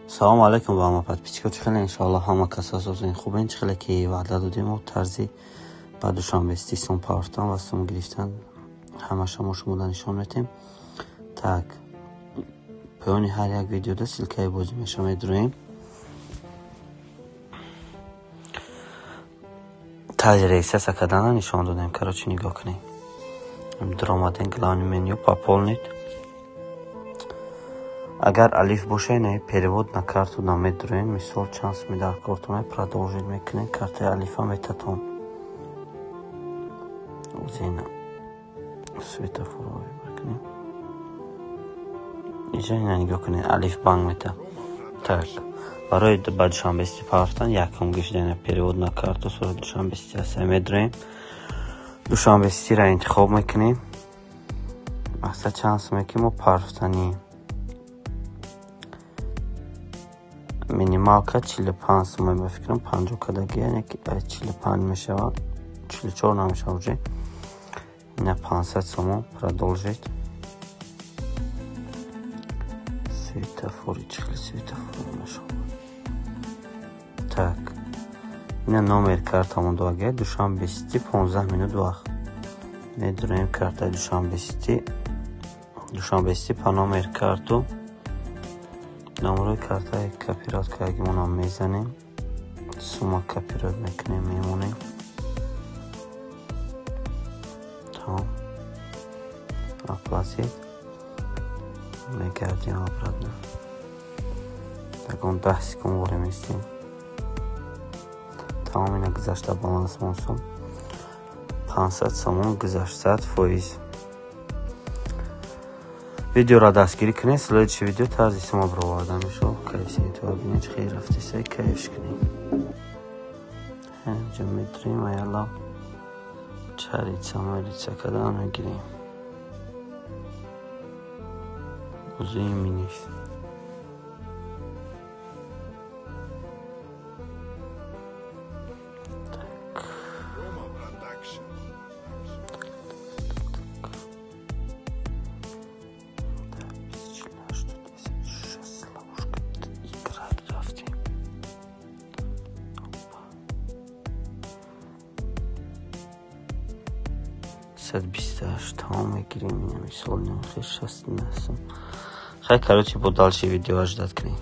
салому алайкум ба ҳама подписчикоти хеле иншоалло ҳама кас асосен хубен чихеле ки ваъда додему тарзи ба душанбести сум павартан ва сум гирифтан ҳамаша мо шумода нишон метем. Так поёни ҳар як видеода силкаи бозӣ меша медуроем. таҷ регистрация кардана нишон додем. Короче нигоҳ кунем. Дромаден главный меню пополнить. Агар алиф боша ин перевод на карту намедуроен, мисол чанд суми дар картона продолжить мекунем, карта алифа метатон. Зина светофор выбрать. Иҷа ина нигоҳ кунем, алиф банк мета. Так барои ба душанбести павартан якум гӯшидани перевод на карту сура душанбести ҳаста медуроем. душанбестиро интихоб мекунем. мақсад чанд суме ки мо павартани минималка 45 сум ба фикрам 50 кадаги, яъне ки 45 мешавад, 44 намешавад уже. Ина 500 сум продолжить. Светофори чихли светофор мешавад. Так ина номер картамон доаге душанбести 15 минут вақт медуроем. карта душанбести по номер карту номерои картаи копирот кардагимонам мезанем. сума копирот мекунем, мемонем. Тамом оплатить мегардим обратно. Так он 10 секунд время истим. Тамом ина гузашта балансмон сум 500 сомон гузашта фоиз. видеоро дастгирӣ кунем. следующий видео тарзи сума бироварда мешав. кайф то бинед хейр рафтисай кайфш кунем. ҳанҷа метрим аяла чарица кадан мегирем. узуи миниш тамом мегирем. мисол 60 насм. Хай короче бо дальше видео аждат кунем.